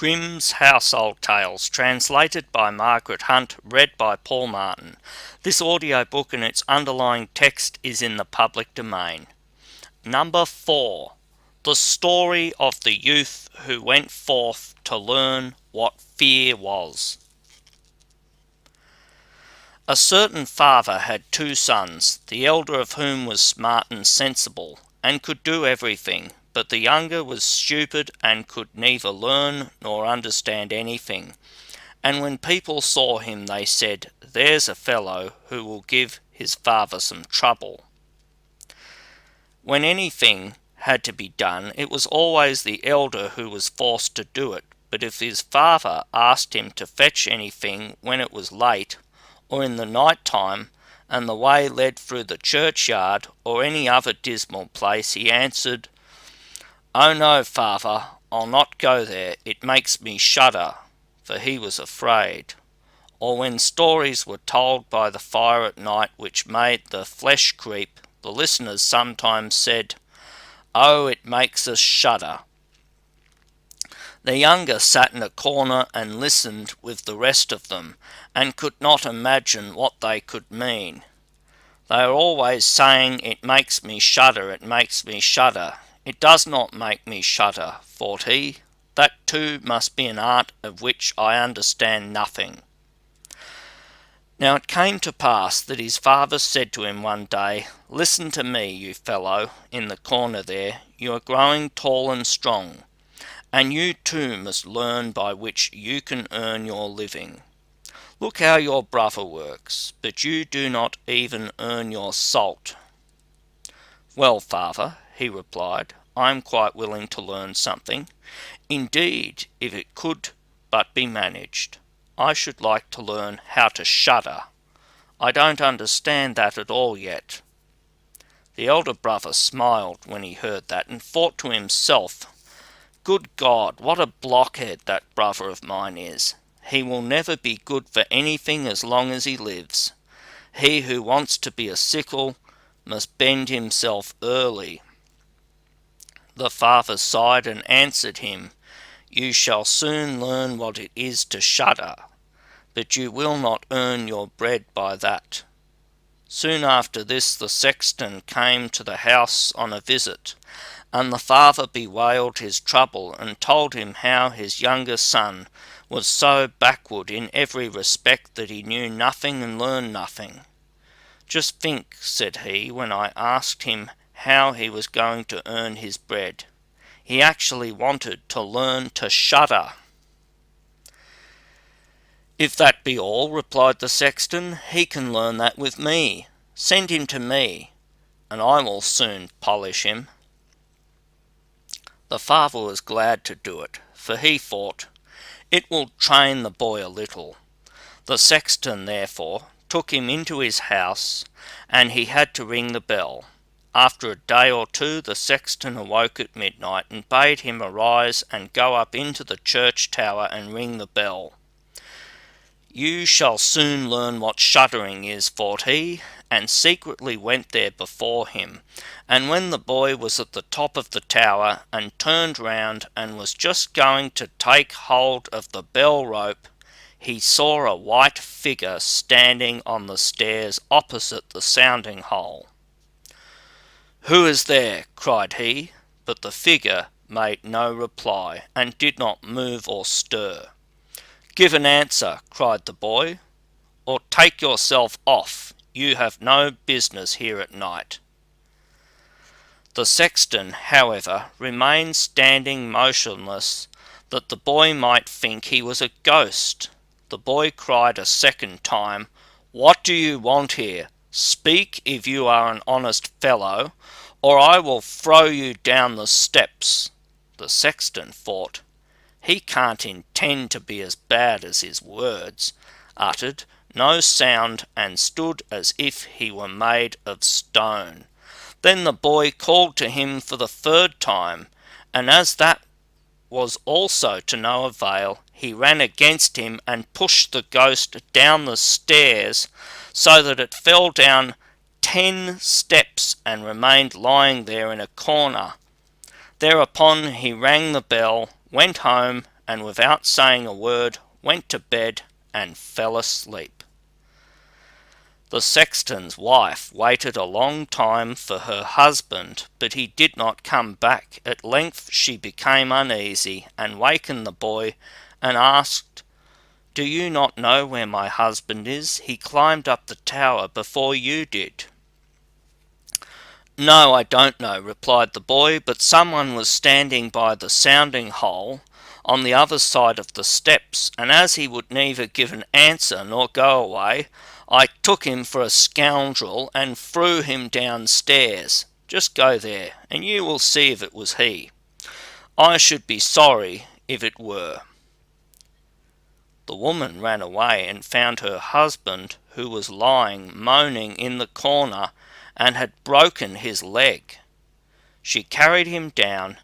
Grimm's Household Tales, translated by Margaret Hunt, read by Paul Martin. This audiobook and its underlying text is in the public domain. Number 4. The Story of the Youth Who Went Forth to Learn What Fear Was. A certain father had 2 sons, the elder of whom was smart and sensible, and could do everything, but the younger was stupid and could neither learn nor understand anything. And when people saw him, they said, "There's a fellow who will give his father some trouble." When anything had to be done, it was always the elder who was forced to do it, but if his father asked him to fetch anything when it was late, or in the night time, and the way led through the churchyard or any other dismal place, he answered, "Oh no, father, I'll not go there, it makes me shudder," for he was afraid. Or when stories were told by the fire at night which made the flesh creep, the listeners sometimes said, "Oh, it makes us shudder." The younger sat in a corner and listened with the rest of them, and could not imagine what they could mean. They are always saying, "It makes me shudder, it makes me shudder." "It does not make me shudder," thought he. "That too must be an art of which I understand nothing." Now it came to pass that his father said to him one day, "Listen to me, you fellow, in the corner there. You are growing tall and strong, and you too must learn by which you can earn your living. Look how your brother works, but you do not even earn your salt." "Well, father," he replied, "I am quite willing to learn something. Indeed, if it could but be managed. I should like to learn how to shudder. I don't understand that at all yet." The elder brother smiled when he heard that, and thought to himself, "Good God, what a blockhead that brother of mine is. He will never be good for anything as long as he lives. He who wants to be a sickle must bend himself early." The father sighed and answered him, "You shall soon learn what it is to shudder, but you will not earn your bread by that." Soon after this the sexton came to the house on a visit, and the father bewailed his trouble and told him how his younger son was so backward in every respect that he knew nothing and learned nothing. "Just think," said he, "when I asked him how he was going to earn his bread, he actually wanted to learn to shudder." "If that be all," replied the sexton, "he can learn that with me. Send him to me, and I will soon polish him." The father was glad to do it, for he thought, "It will train the boy a little." The sexton, therefore, took him into his house, and he had to ring the bell. After a day or two the sexton awoke at midnight, and bade him arise and go up into the church tower and ring the bell. "You shall soon learn what shuddering is," thought he, and secretly went there before him, and when the boy was at the top of the tower, and turned round and was just going to take hold of the bell rope, he saw a white figure standing on the stairs opposite the sounding hole. "Who is there?" cried he, but the figure made no reply, and did not move or stir. "Give an answer," cried the boy, "or take yourself off. You have no business here at night." The sexton, however, remained standing motionless, that the boy might think he was a ghost. The boy cried a second time, "What do you want here? Speak if you are an honest fellow, or I will throw you down the steps." The sexton thought, "He can't intend to be as bad as his words," uttered no sound, and stood as if he were made of stone. Then the boy called to him for the 3rd time, and as that was also to no avail, he ran against him and pushed the ghost down the stairs, so that it fell down 10 steps and remained lying there in a corner. Thereupon he rang the bell, went home, and without saying a word went to bed and fell asleep. The sexton's wife waited a long time for her husband, but he did not come back. At length she became uneasy, and wakened the boy, and asked, "Do you not know where my husband is? He climbed up the tower before you did." "No, I don't know," replied the boy, "but someone was standing by the sounding hole on the other side of the steps, and as he would neither give an answer nor go away, I took him for a scoundrel and threw him downstairs. Just go there, and you will see if it was he. I should be sorry if it were." The woman ran away and found her husband, who was lying moaning in the corner and had broken his leg. She carried him down,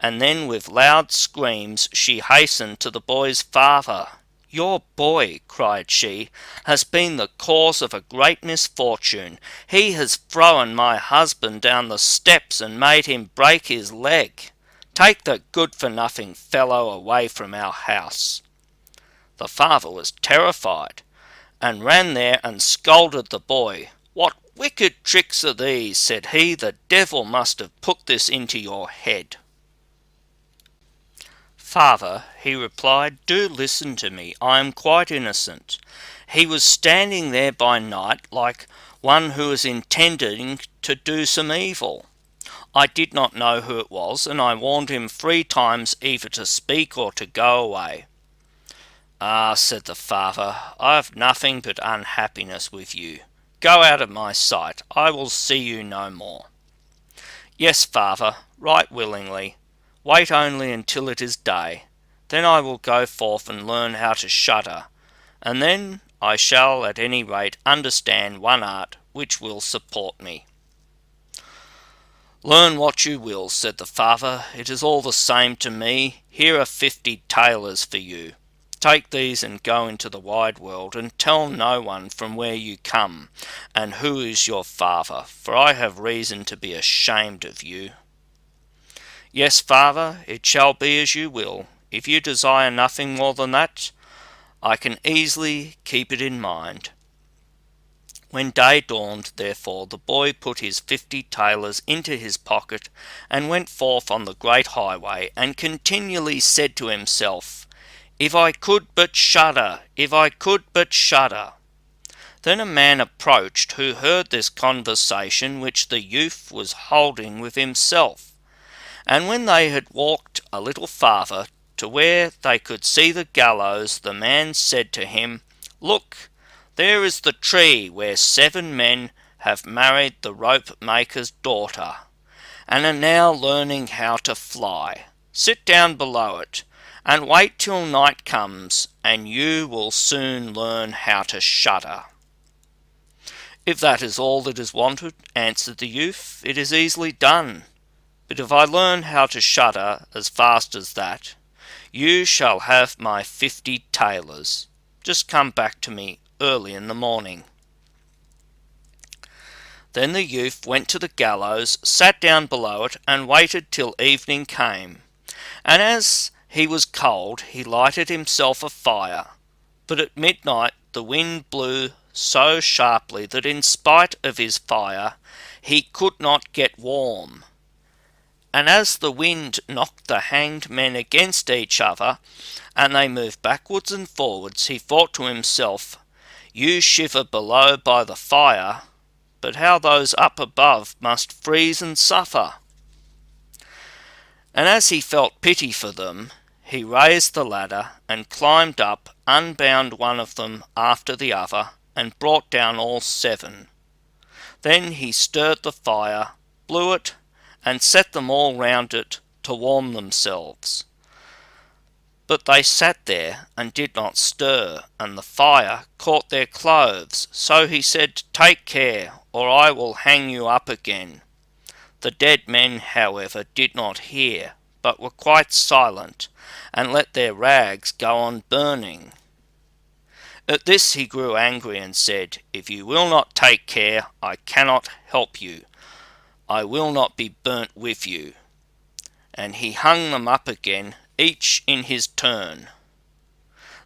and then with loud screams she hastened to the boy's father. "Your boy," cried she, "has been the cause of a great misfortune. He has thrown my husband down the steps and made him break his leg. Take the good-for-nothing fellow away from our house." The father was terrified, and ran there and scolded the boy. "What wicked tricks are these?" said he. "The devil must have put this into your head." "Father," he replied, "do listen to me. I am quite innocent. He was standing there by night like one who is intending to do some evil. I did not know who it was, and I warned him 3 times either to speak or to go away." "Ah," said the father, "I have nothing but unhappiness with you. Go out of my sight. I will see you no more." "Yes, father, right willingly. Wait only until it is day. Then I will go forth and learn how to shudder, and then I shall at any rate understand one art which will support me." "Learn what you will," said the father. "It is all the same to me. Here are 50 thalers for you. Take these and go into the wide world, and tell no one from where you come, and who is your father, for I have reason to be ashamed of you." "Yes, father, it shall be as you will. If you desire nothing more than that, I can easily keep it in mind." When day dawned, therefore, the boy put his 50 thalers into his pocket, and went forth on the great highway, and continually said to himself, "If I could but shudder! If I could but shudder!" Then a man approached who heard this conversation which the youth was holding with himself, and when they had walked a little farther to where they could see the gallows, the man said to him, "Look, there is the tree where 7 men have married the rope-maker's daughter, and are now learning how to fly. Sit down below it, and wait till night comes, and you will soon learn how to shudder." "If that is all that is wanted," answered the youth, "it is easily done. But if I learn how to shudder as fast as that, you shall have my 50 thalers. Just come back to me early in the morning." Then the youth went to the gallows, sat down below it, and waited till evening came. And as he was cold, he lighted himself a fire. But at midnight the wind blew so sharply that in spite of his fire he could not get warm. And as the wind knocked the hanged men against each other, and they moved backwards and forwards, he thought to himself, "You shiver below by the fire, but how those up above must freeze and suffer." And as he felt pity for them, he raised the ladder and climbed up, unbound one of them after the other, and brought down all 7. Then he stirred the fire, blew it, and set them all round it to warm themselves. But they sat there and did not stir, and the fire caught their clothes. So he said, "Take care, or I will hang you up again." The dead men, however, did not hear, but were quite silent, and let their rags go on burning. At this he grew angry and said, "If you will not take care, I cannot help you. I will not be burnt with you." And he hung them up again, each in his turn.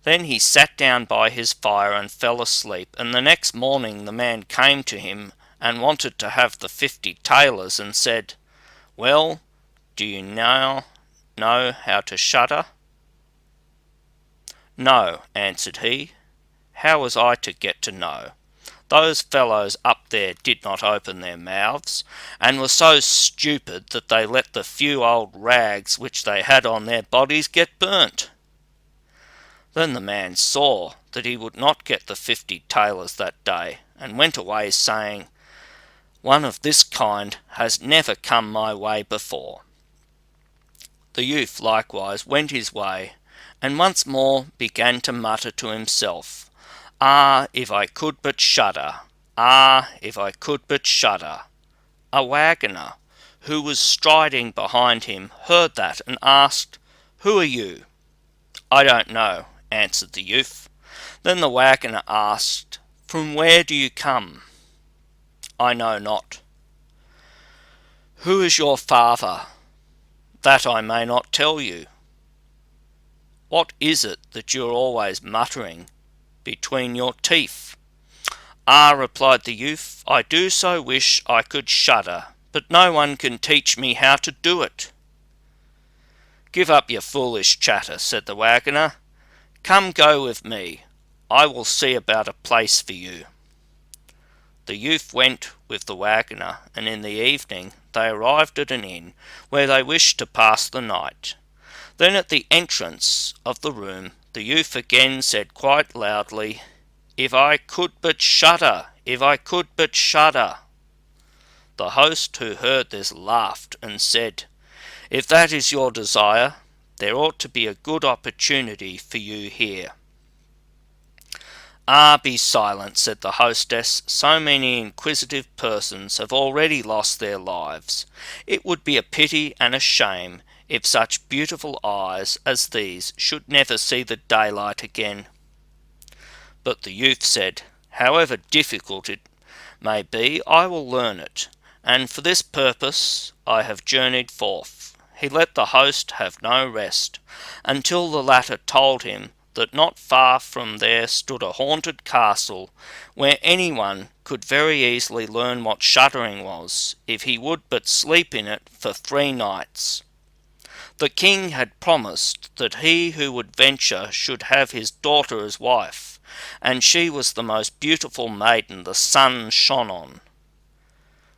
Then he sat down by his fire and fell asleep, and the next morning the man came to him and wanted to have the 50 tailors, and said, "Well, do you now know how to shudder?" "No," answered he. "How was I to get to know? Those fellows up there did not open their mouths, and were so stupid that they let the few old rags which they had on their bodies get burnt." Then the man saw that he would not get the 50 tailors that day, and went away, saying, "One of this kind has never come my way before." The youth likewise went his way, and once more began to mutter to himself, "Ah, if I could but shudder! Ah, if I could but shudder!" A waggoner, who was striding behind him, heard that, and asked, "Who are you?" "I don't know," answered the youth. Then the waggoner asked, "From where do you come?" "I know not." "Who is your father?" "That I may not tell you." "What is it that you are always muttering between your teeth?" "Ah," replied the youth, "I do so wish I could shudder, but no one can teach me how to do it." "Give up your foolish chatter," said the waggoner. "Come, go with me. I will see about a place for you." The youth went with the waggoner, and in the evening they arrived at an inn, where they wished to pass the night. Then at the entrance of the room the youth again said quite loudly, "If I could but shudder! If I could but shudder!" The host, who heard this, laughed and said, "If that is your desire, there ought to be a good opportunity for you here." "Ah, be silent," said the hostess. "So many inquisitive persons have already lost their lives. It would be a pity and a shame if such beautiful eyes as these should never see the daylight again." But the youth said, "However difficult it may be, I will learn it, and for this purpose I have journeyed forth." He let the host have no rest, until the latter told him that not far from there stood a haunted castle, where anyone could very easily learn what shuddering was, if he would but sleep in it for 3 nights. The king had promised that he who would venture should have his daughter as wife, and she was the most beautiful maiden the sun shone on.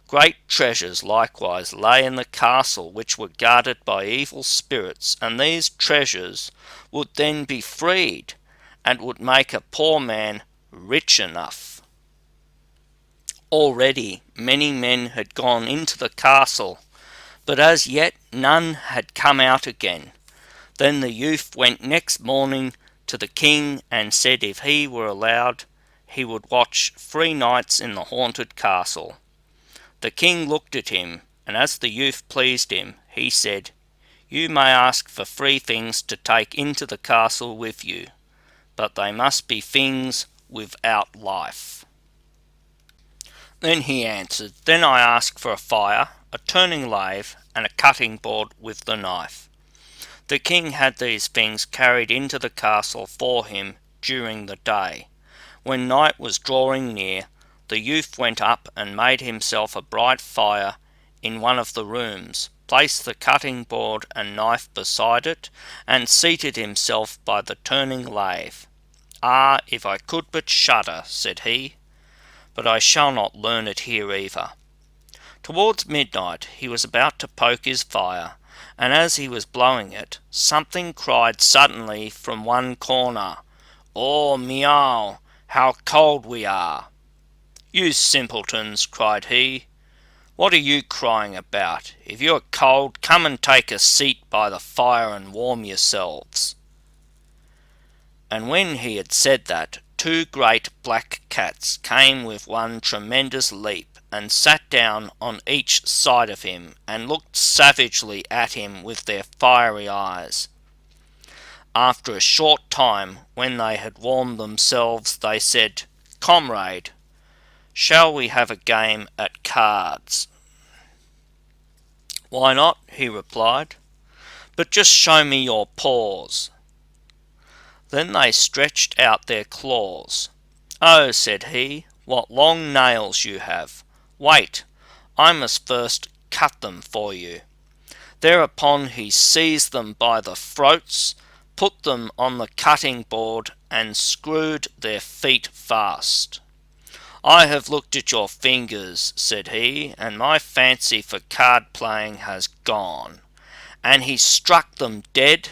Great treasures likewise lay in the castle, which were guarded by evil spirits, and these treasures would then be freed, and would make a poor man rich enough. Already many men had gone into the castle, but as yet none had come out again. Then the youth went next morning to the king, and said if he were allowed, he would watch 3 nights in the haunted castle. The king looked at him, and as the youth pleased him, he said, "You may ask for 3 things to take into the castle with you, but they must be things without life." Then he answered, "Then I ask for a fire, a turning lathe, and a cutting board with the knife." The king had these things carried into the castle for him during the day. When night was drawing near, the youth went up and made himself a bright fire in one of the rooms, placed the cutting board and knife beside it, and seated himself by the turning lathe. "Ah, if I could but shudder," said he, "but I shall not learn it here either." Towards midnight he was about to poke his fire, and as he was blowing it, something cried suddenly from one corner, "Oh, meow, how cold we are!" "You simpletons," cried he, "what are you crying about? If you are cold, come and take a seat by the fire and warm yourselves." And when he had said that, 2 great black cats came with one tremendous leap, and sat down on each side of him, and looked savagely at him with their fiery eyes. After a short time, when they had warmed themselves, they said, "Comrade, shall we have a game at cards?" "Why not?" he replied. but just show me your paws." Then they stretched out their claws. "Oh," said he, "what long nails you have! Wait, I must first cut them for you." Thereupon he seized them by the throats, put them on the cutting board, and screwed their feet fast. "I have looked at your fingers," said he, "and my fancy for card playing has gone." And he struck them dead,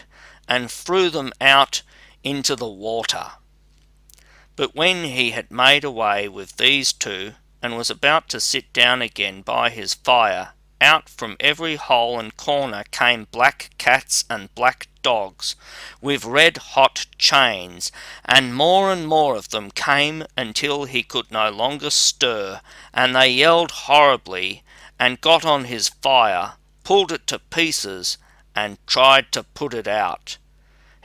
and threw them out into the water. But when he had made away with these two, and was about to sit down again by his fire, out from every hole and corner came black cats and black dogs, with red-hot chains, and more of them came until he could no longer stir, and they yelled horribly, and got on his fire, pulled it to pieces, and tried to put it out.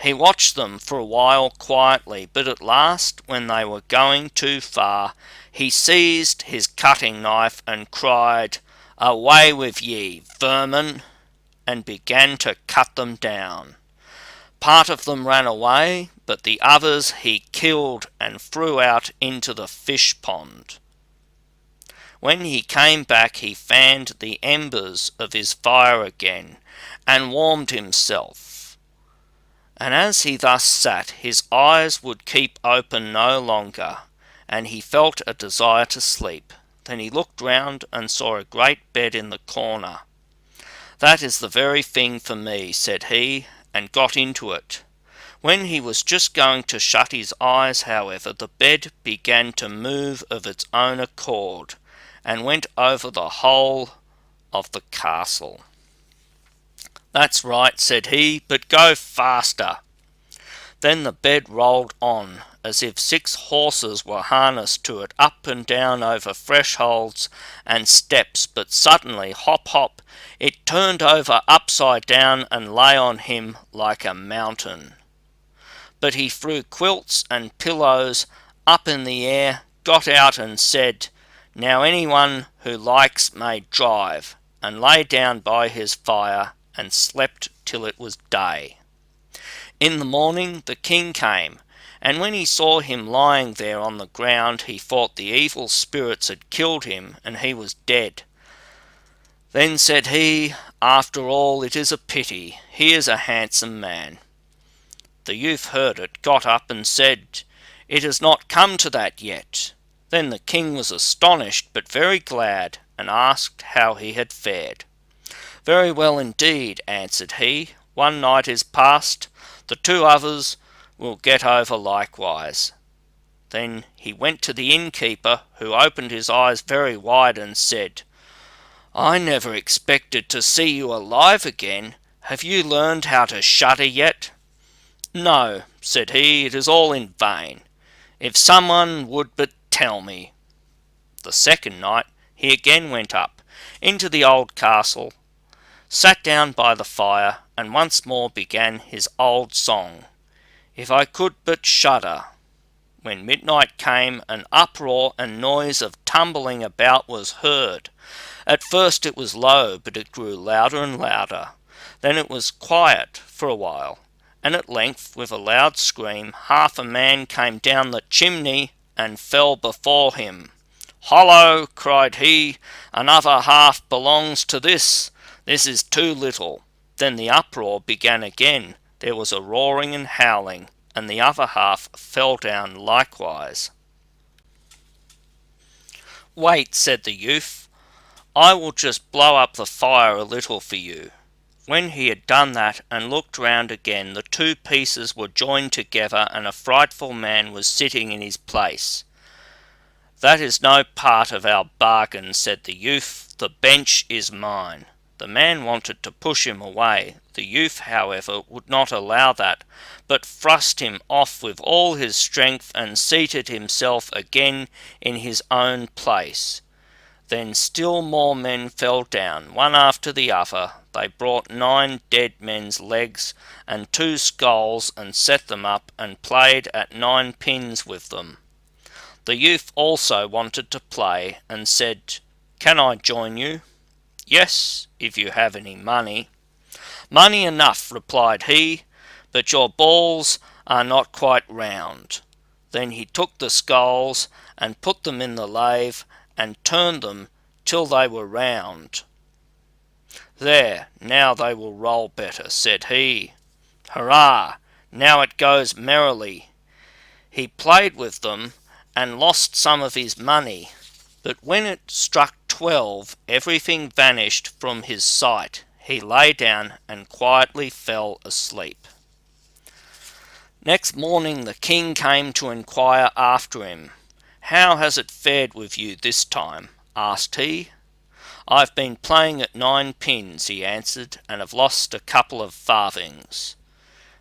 He watched them for a while quietly, but at last, when they were going too far, he seized his cutting knife and cried, "Away with ye, vermin!" and began to cut them down. Part of them ran away, but the others he killed and threw out into the fish pond. When he came back he fanned the embers of his fire again, and warmed himself. And as he thus sat, his eyes would keep open no longer, and he felt a desire to sleep. Then he looked round and saw a great bed in the corner. "That is the very thing for me," said he, and got into it. When he was just going to shut his eyes, however, the bed began to move of its own accord, and went over the whole of the castle. "That's right," said he, "but go faster." Then the bed rolled on, as if 6 horses were harnessed to it, up and down over thresholds and steps, but suddenly, hop, hop, it turned over upside down and lay on him like a mountain. But he threw quilts and pillows up in the air, got out and said, "Now anyone who likes may drive," and lay down by his fire and slept till it was day. In the morning the king came, and when he saw him lying there on the ground, he thought the evil spirits had killed him, and he was dead. Then said he, "After all, it is a pity. He is a handsome man." The youth heard it, got up and said, "It has not come to that yet." Then the king was astonished, but very glad, and asked how he had fared. "Very well indeed," answered he. "One night is past, the 2 others will get over likewise." Then he went to the innkeeper, who opened his eyes very wide and said, "I never expected to see you alive again. Have you learned how to shudder yet?" "No," said he, "it is all in vain. If someone would but tell me." The second night he again went up into the old castle, sat down by the fire, and once more began his old song, "If I could but shudder." When midnight came, an uproar and noise of tumbling about was heard. At first it was low, but it grew louder and louder. Then it was quiet for a while, and at length, with a loud scream, half a man came down the chimney and fell before him. "Hollo!" cried he, "another half belongs to this. This is too little." Then the uproar began again. There was a roaring and howling, and the other half fell down likewise. "Wait," said the youth, "I will just blow up the fire a little for you." When he had done that and looked round again, the 2 pieces were joined together, and a frightful man was sitting in his place. "That is no part of our bargain," said the youth. "The bench is mine." The man wanted to push him away. The youth, however, would not allow that, but thrust him off with all his strength, and seated himself again in his own place. Then still more men fell down, one after the other. They brought 9 dead men's legs and 2 skulls, and set them up, and played at 9 pins with them. The youth also wanted to play, and said, "Can I join you?" "Yes, if you have any money." "Money enough," replied he, "but your balls are not quite round." Then he took the skulls and put them in the lathe and turned them till they were round. "There, now they will roll better," said he. "Hurrah! Now it goes merrily." He played with them and lost some of his money, but when it struck 12 everything vanished from his sight. He lay down and quietly fell asleep. Next morning the king came to inquire after him. "How has it fared with you this time?" asked he. "I've been playing at 9 pins," he answered, "and have lost a couple of farthings."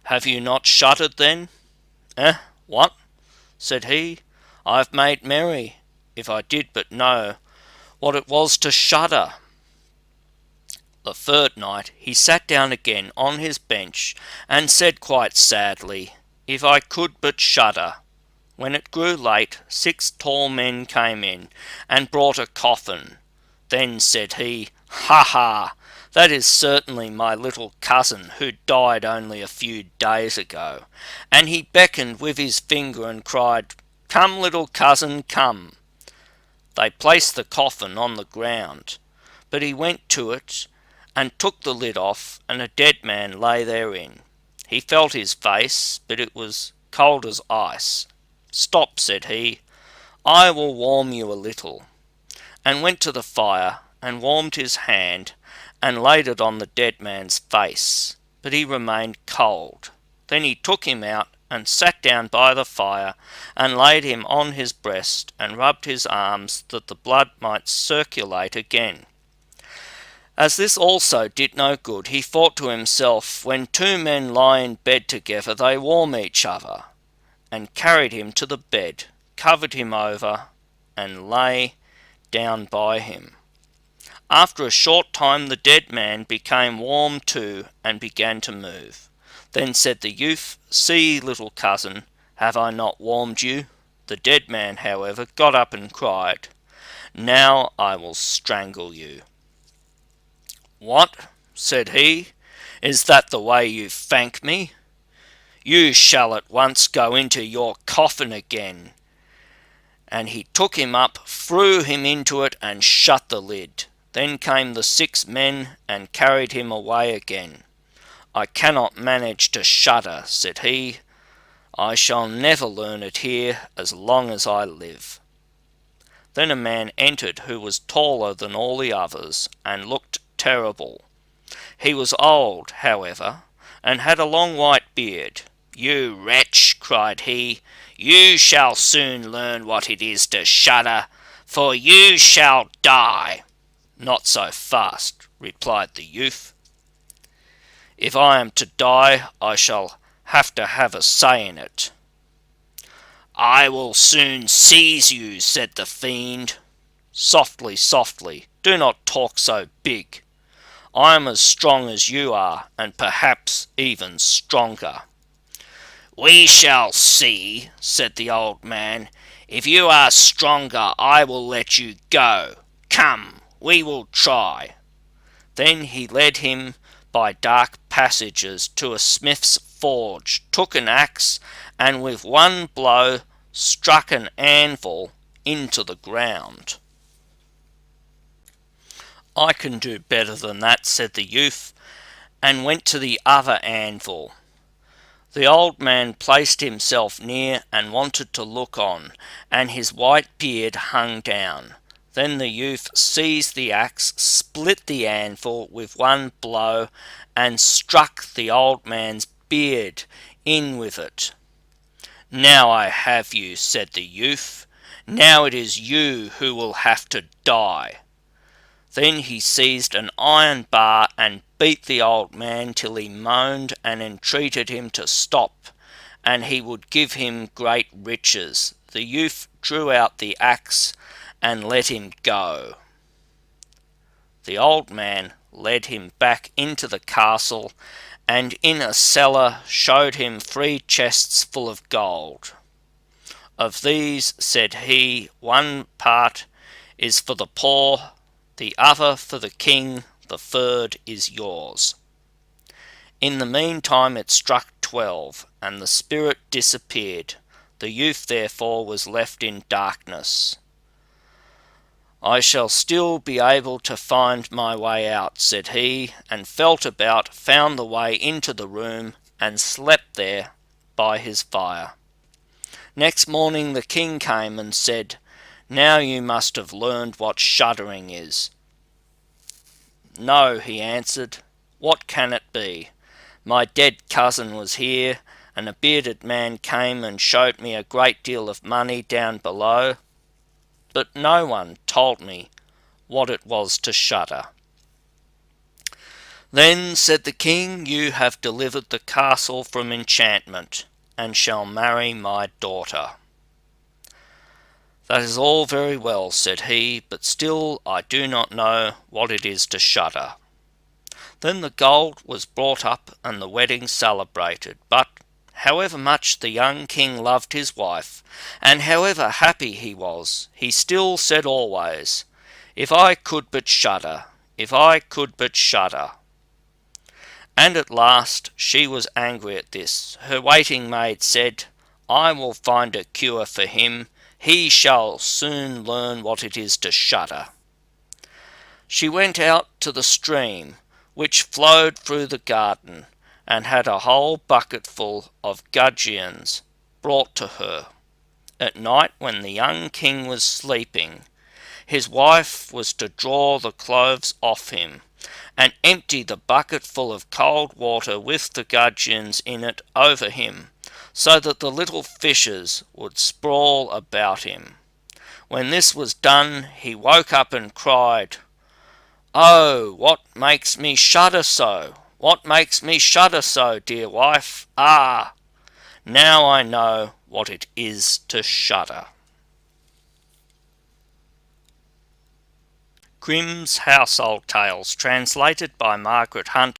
"Have you not shuddered then?" What?" said he. "I have made merry. If I did but know what it was to shudder." The third night he sat down again on his bench and said quite sadly, "If I could but shudder." When it grew late, 6 tall men came in and brought a coffin. Then said he, "Ha ha! That is certainly my little cousin who died only a few days ago." And he beckoned with his finger and cried, "Come, little cousin, come." They placed the coffin on the ground, but he went to it and took the lid off, and a dead man lay therein. He felt his face, but it was cold as ice. "Stop," said he, "I will warm you a little," and went to the fire and warmed his hand and laid it on the dead man's face, but he remained cold. Then he took him out and sat down by the fire and laid him on his breast and rubbed his arms that the blood might circulate again. As this also did no good, he thought to himself, "When 2 men lie in bed together they warm each other," and carried him to the bed, covered him over, and lay down by him. After a short time the dead man became warm too and began to move. Then said the youth, "See, little cousin, have I not warmed you?" The dead man, however, got up and cried, "Now I will strangle you." "What?" said he, "is that the way you thank me? You shall at once go into your coffin again." And he took him up, threw him into it, and shut the lid. Then came the 6 men and carried him away again. "I cannot manage to shudder," said he. "I shall never learn it here as long as I live." Then a man entered who was taller than all the others and looked terrible. He was old, however, and had a long white beard. "You wretch," cried he, "you shall soon learn what it is to shudder, for you shall die." "Not so fast," replied the youth. "If I am to die, I shall have a say in it." "I will soon seize you," said the fiend. "Softly, softly, do not talk so big. I am as strong as you are, and perhaps even stronger." "We shall see," said the old man. "If you are stronger, I will let you go. Come, we will try." Then he led him by dark passages to a smith's forge, took an axe, and with one blow struck an anvil into the ground. "I can do better than that," said the youth, and went to the other anvil. The old man placed himself near and wanted to look on, and his white beard hung down. Then the youth seized the axe, split the anvil with one blow, and struck the old man's beard in with it. "Now I have you," said the youth. "Now it is you who will have to die." Then he seized an iron bar and beat the old man till he moaned and entreated him to stop, and he would give him great riches. The youth drew out the axe and let him go. The old man led him back into the castle, and in a cellar showed him 3 chests full of gold. "Of these," said he, "one part is for the poor, the other for the king, the third is yours." In the meantime it struck 12, and the spirit disappeared. The youth therefore was left in darkness. "I shall still be able to find my way out," said he, and felt about, found the way into the room, and slept there by his fire. Next morning the king came and said, "Now you must have learned what shuddering is." "No," he answered. "What can it be? My dead cousin was here, and a bearded man came and showed me a great deal of money down below, but no one told me what it was to shudder." "Then," said the king, "you have delivered the castle from enchantment, and shall marry my daughter." "That is all very well," said he, "but still I do not know what it is to shudder." Then the gold was brought up and the wedding celebrated, but however much the young king loved his wife, and however happy he was, he still said always, "If I could but shudder, if I could but shudder." And at last she was angry at this. Her waiting maid said, "I will find a cure for him. He shall soon learn what it is to shudder." She went out to the stream, which flowed through the garden, and had a whole bucketful of gudgeons brought to her. At night, when the young king was sleeping, his wife was to draw the clothes off him, and empty the bucketful of cold water with the gudgeons in it over him, so that the little fishes would sprawl about him. When this was done, he woke up and cried, "Oh, what makes me shudder so? What makes me shudder so, dear wife? Ah! Now I know what it is to shudder." Grimm's Household Tales, translated by Margaret Hunt,